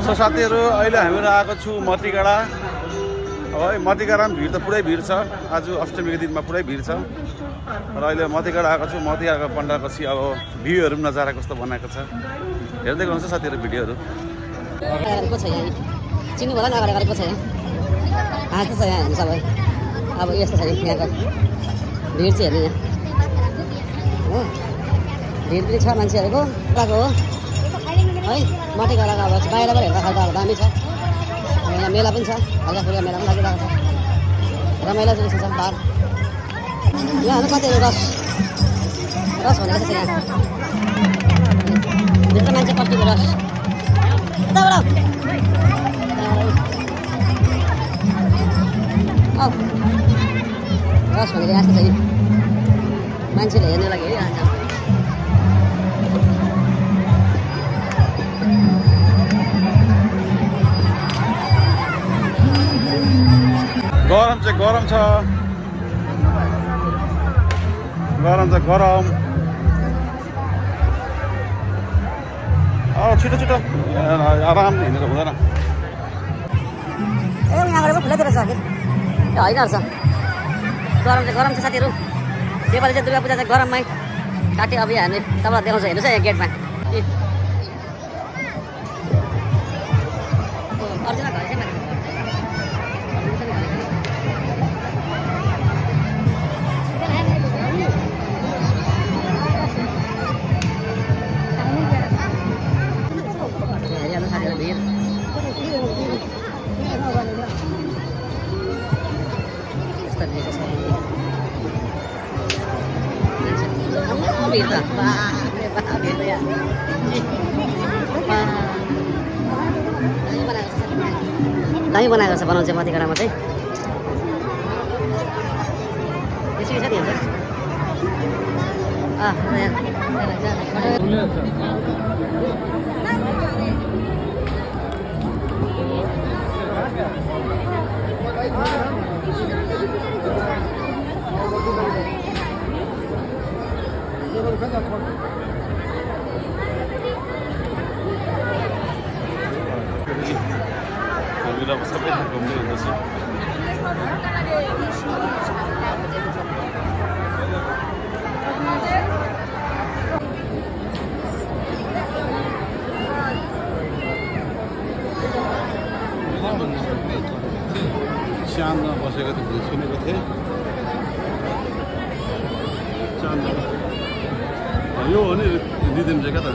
So साथीहरू अहिले हामीहरू आएको छु मतिगाडा। अब है मतिगाडामा भिड त पुरै भिड छ, आज अष्टमीको दिनमा पुरै भिड छ। र अहिले मतिगाडा आएको छु। मतिगाडाको पण्डापछि अब भ्यूहरू पनि नजारा कस्तो बनाएको छ हेर्दै गर्नुहुन्छ साथीहरू भिडियोहरू। चिन्नु होला नगरेको छ यहाँ छ यहाँ हेर्नु सबै। अब यस्तो छ यहाँको भिड चाहिँ हेर्नु यहाँ हो, भिड पनि छ मान्छेहरूको गएको हो है। मतिगाडाको अब बाहिरबाट हेर्दा खाल्दा अब दामी छ। यहाँ मेला पनि छ, हल्का फुल्का मेला पनि लागिरहेको छ, रमाइलो जिनिस छ बार। यहाँ हेर्नु कतिहरू रस भनेको छ यहाँ भित्र मान्छे कतिको रस रस भनेको यस्तो छ नि मान्छेले हेर्ने लागि है। गरम चाहिँ गरम छ, गरम त गरम। छिटो छिटो आराम हिँडेर हुँदैन। ए यहाँबाट पो खुल्लातिर छ कि होइन रहेछ। गरम चाहिँ गरम छ साथीहरू। नेपाली चाहिँ दुर्गा पूजा चाहिँ गरममै काटे। अब यहाँ हामी तपाईँलाई देखाउँछ हेर्नुहोस् है यहाँ गेटमा अर्जुन घर चाहिँ दामी बनाएको छ बनाउँछ मतिगाडामा चाहिँ। यसरी छ नि हेर्छ हामीहरू सबै घुम्दै हुँदैछ। चाँदमा बसेको थिएँ, सुनेको थिएँ चाँदमा यो हो नि रिदिम चाहिँ क्या त।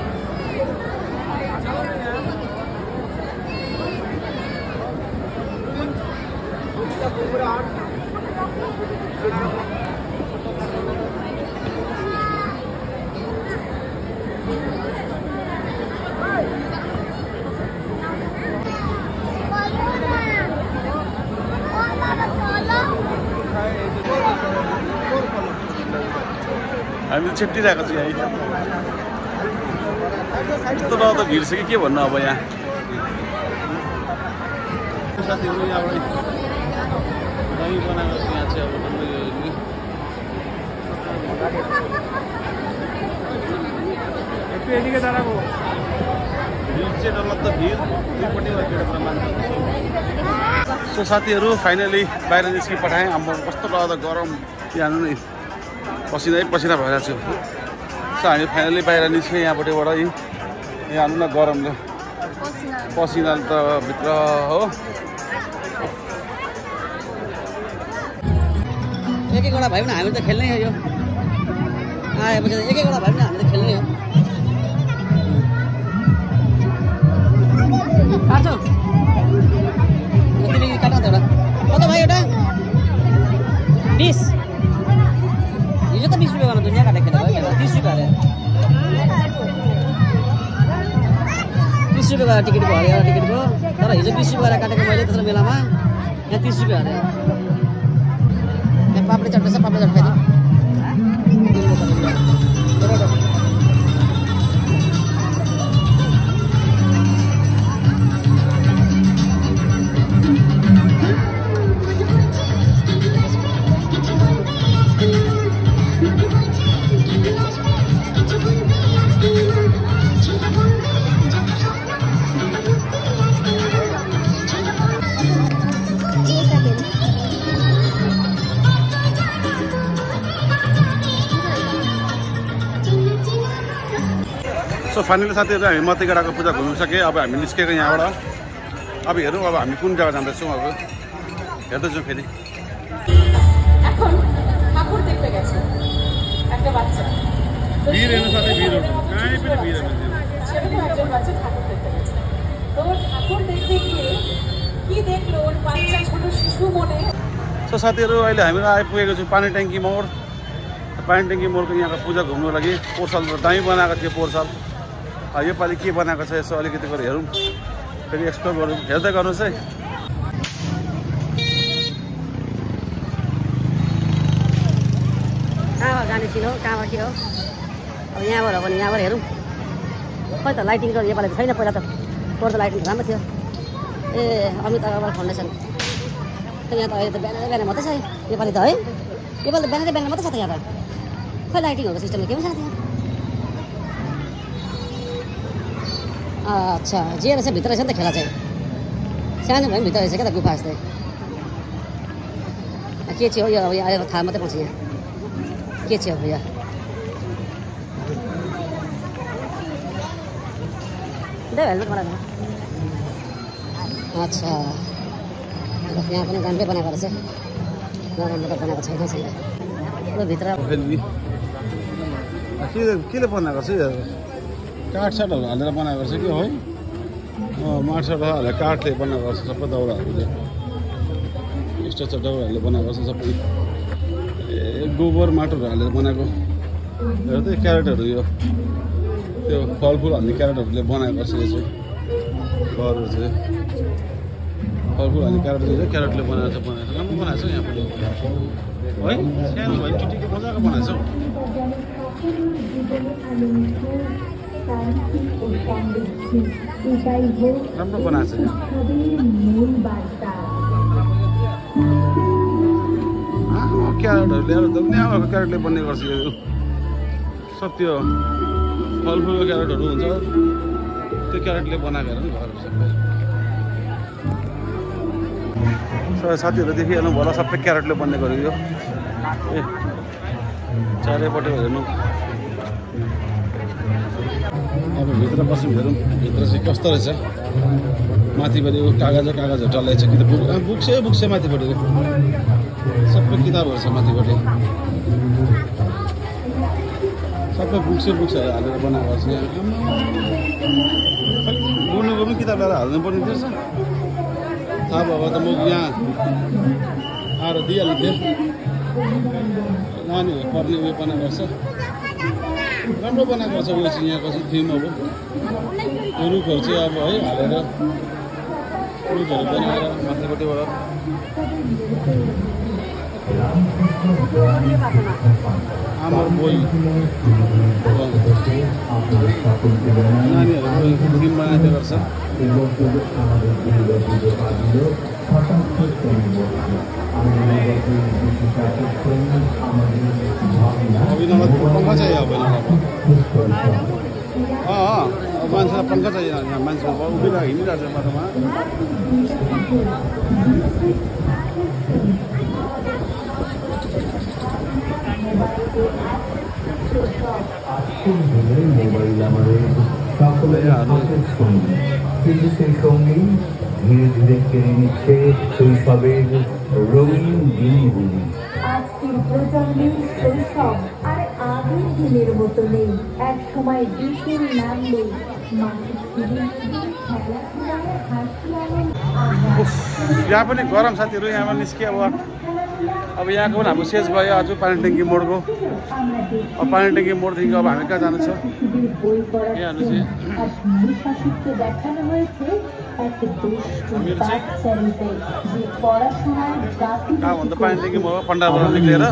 हामी छेप्टिरहेको छु यहाँ। यस्तो त भिड छ कि के भन्नु अब यहाँ साथीहरू। यहाँबाट दही बनाएको छ यहाँ चाहिँ। अब भिड चाहिँ डरलाग्दो भिड दुईपट्टिबाट भिड छ मान्छे। सो साथीहरू फाइनली बाहिर निस्कि पठाएँ। अब कस्तो डरलाग्दो गरम यहाँ हेर्नु नि पसिनै पसिना भइरहेको छु। सो हामी फाइनली बाहिर निस्क्यौँ यहाँपट्टिबाट है। यहाँ हेर्नु न गरमले पसिना त भित्र हो। एक एकवटा भयो भने हामी त खेल्नै हो। यो आएपछि एक एकवटा भयो भने हामी त खेल्नै हो। काट्छौ तिमीले काट त एउटा कता भयो एउटा 20 हिजो त 20 रुपियाँ गर्नु दुनियाँ काटेको खेलेको 30 रुपियाँ अरे 30 रुपियाँ गरेर टिकट भयो एउटा टिकटको। तर हिजो 20 रुपियाँ गरेर काटेको मैले त्यत्रो बेलामा। यहाँ 30 रुपियाँ अरे। यहाँ पापडी चट्ट छ, पापडी चट्ट खाइदिउँ। सो फाइनली साथीहरू हामी मतिगडाको पूजा घुमिसके अब हामी निस्केको यहाँबाट अब हेरौँ अब हामी कुन जग्गा जाँदैछौँ अब हेर्दैछौँ फेरि এখন ঠাকুর দেখতে গেছে একটা বাচ্চা ভিড় এনে সাথে ভিড় কাই पनि ভিড় সেরকম একজন বাচ্চা ঠাকুর দেখতে গেছে তো ঠাকুর দেখতে গিয়ে কি দেখলো ওর বাচ্চা ছোট শিশু মনে सो साथीहरू अहिले हामीहरू आइपुगेको छौँ पानी ट्याङ्की मोड को यहाँको पूजा घुम्नुको लागि पोहोर साल दामी बनाएको थियो पोहोर साल योपालि के बनाएको छ यसो अलिकति गरेर हेरौँ फेरि एक्सप्लोर गरौँ हेर्दै गर्नुहोस् है कहाँबाट जाने चिनो कहाँबाट के हो अब यहाँबाट हो भने यहाँबाट हेरौँ खै त लाइटिङ त योपालि छैन पहिला त पोहोर त लाइटिङ राम्रो थियो ए अमित अग्रवाल फाउन्डेसन यहाँ त अहिले त बिहान मात्रै छ योपालि त है योपालि त बिहान मात्रै छ त यहाँ त खै लाइटिङहरूको सिस्टमले के पनि छैन अच्छा जे रहेछ भित्र रहेछ नि त खेला चाहिँ सानो भए पनि भित्र रहेछ क्या त गुफा जस्तै के चाहिँ हो यो अब यहाँ आएर थाहा मात्रै पाउँछ यहाँ के चाहिँ हो यहाँ हेल्मेट बनाएको अच्छा यहाँ पनि राम्रै बनाएको रहेछ नराम्रो त बनाएको छैन भित्र केले बनाएको छ काठसाटहरू हालेर बनाएको रहेछ कि है माटसाट हालेर काठले बनाएको रहेछ सबै दाउराहरूले स्ट्रक्चर दाउराहरूले बनाएको रहेछ सबै गोबर माटोहरू हालेर बनाएको हेर्दै क्यारेटहरू यो त्यो फलफुल हाल्ने क्यारेटहरूले बनाएको रहेछ यो चाहिँ घरहरू चाहिँ फलफुल हाल्ने क्यारेटहरू चाहिँ क्यारेटले बनाएको छ राम्रो बनाएको छ यहाँ पनि है सानो भयो टुटीको मजाको बनाएको छ राम्रो बनाएको छ क्यारेटहरू ल्याएर त न्याउको क्यारेटले बन्ने गर्छ यो सब त्यो फलफुलको क्यारेटहरू हुन्छ त्यो क्यारेटले बनाएको हेर नि घरहरू सबै साथीहरू देखिहाल्नु होला सबै क्यारेटले बन्ने गर्यो यो ए चारैपट्टि हेर्नु अब भित्र बस्यौँ हेरौँ भित्र चाहिँ कस्तो रहेछ माथिपट्टि कागज डल्लै छ कि त बुक्स माथिपट्टि सबै किताबहरू छ माथिपट्टि सबै बुक्सहरू हालेर बनाएको छ गुड्नुको पनि किताब ल्याएर हाल्नु पर्ने रहेछ थाहा भयो त म यहाँ आएर दिइहाल्नु थिएँ नानीहरू पढ्ने उयो बनाएको छ राम्रो बनाएको छ उयो चाहिँ यहाँको चाहिँ थिम अब रुखहरू चाहिँ अब है हालेर रुखहरू बनाएर माथिपट्टिबाट आमर बोई नानीहरूको थिम बनाइदिएको रहेछ अभिनवलाई पङ्खा चाहियो अभिनवलाई मान्छेलाई पङ्खा चाहियो यहाँ मान्छे उभिरहेको हिँडिरहेको छ बाटोमा ধীরে ধীরে কেড়ে নিচ্ছে শৈশবের রঙিন দিনগুলি আজকের প্রজন্মের শৈশব আর আগের দিনের মতো নেই এক সময় বিকেল নামলে यहाँ पनि गरम साथीहरू यहाँबाट निस्कियो अब यहाँको पनि हाम्रो सेज भयो आज पानी ट्याङ्की मोडको अब पानी ट्याङ्की मोडदेखि अब हामी कहाँ जानु छ यहाँ कहाँ भन्दा पानी ट्याङ्की मोड पन्डालबाट निक्लेर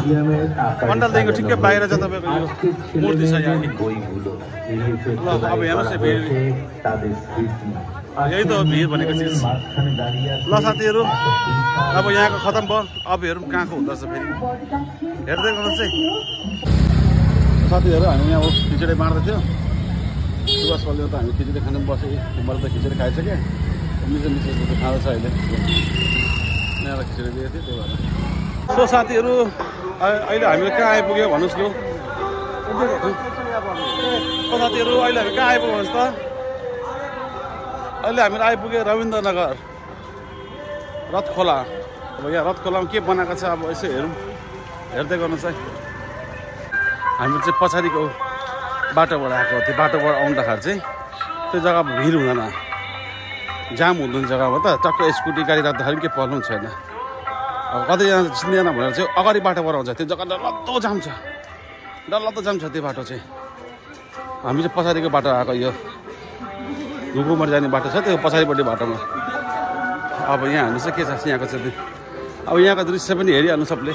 पन्डालदेखिको ठिक्कै बाहिर छ तपाईँको यो मूर्ति छ यहाँ ल अब हेर्नुहोस् यही त हो भिड भनेको चिज ल साथीहरू अब यहाँको खतम भयो अब हेरौँ कहाँको हुँदो रहेछ फेरि हेर्दै गर्नुहोस् है साथीहरू हामी यहाँ खिचडी बाँड्दै थियो सुभाष पल्ले त हामी खिचडी खानु पनि बसेँ मैले त खिचडी खाइसकेँ मिठो मिठो खाँदैछ अहिले यहाँलाई खिचडी दिएको थियो त्यही भएर सो साथीहरू अहिले हामीले कहाँ आइपुग्यो भन्नुहोस् न साथीहरू अहिले हामी कहाँ आइपुग्नुहोस् त अहिले हामीहरू आइपुग्यो रविन्द्रनगर रथ खोला अब यहाँ रथ खोलामा के बनाएको छ अब यसो हेरौँ हेर्दै गर्नुहोस् है हामी चाहिँ पछाडिको बाटोबाट आएको त्यो बाटोबाट आउँदाखेरि चाहिँ त्यो जग्गा भिड हुँदैन जाम हुँदैन जग्गामा त टक्क स्कुटी गाडी राख्दाखेरि केही प्रब्लम छैन अब कतिजना चिन्दैन भनेर चाहिँ अगाडि बाटोबाट आउँछ त्यो जग्गा डरलाग्दो जाम छ डरलाग्दो जाम छ त्यो बाटो चाहिँ हामी चाहिँ पछाडिको बाटो आएको यो घुकुमर जाने बाटो छ त्यो पछाडिपट्टि बाटोमा अब यहाँ हेर्नु चाहिँ के छ यहाँको चाहिँ अब यहाँको दृश्य पनि हेरिहाल्नु सबले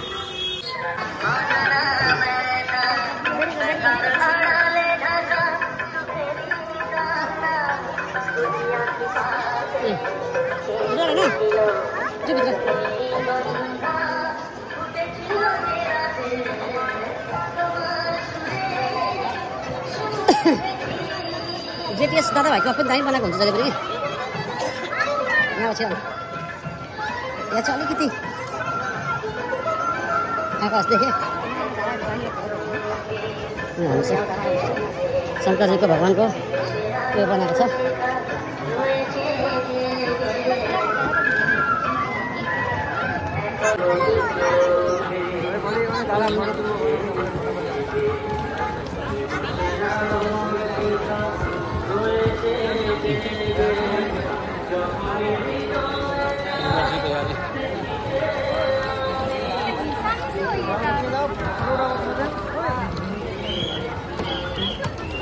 जेटिएस दादाभाइको पनि दामी बनाएको हुन्छ जहिले पनि यहाँ पछि यहाँ चाहिँ अलिकति आकाश देखेँ शङ्करजीको भगवान्को त्यो बनाएको छ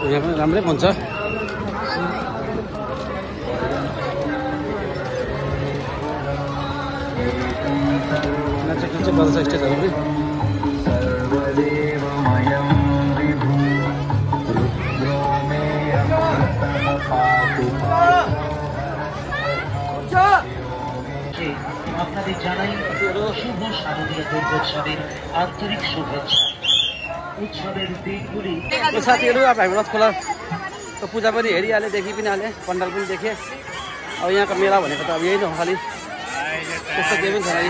यहाँ पनि राम्रै हुन्छ गर्छ स्टेजहरू पनि আপনাদের জানাই শুভ শারদীয় দুর্গোৎসবের আন্তরিক শুভেচ্ছা उत्सवेर दिनগুলি साथीहरू अब हामी रथ खोलाको पूजा पनि हेरिहालेँ देखि पनि हालेँ पण्डाल पनि देखेँ अब यहाँको मेला भनेको त अब यही नै हो खालि त्यस्तो केही पनि छैन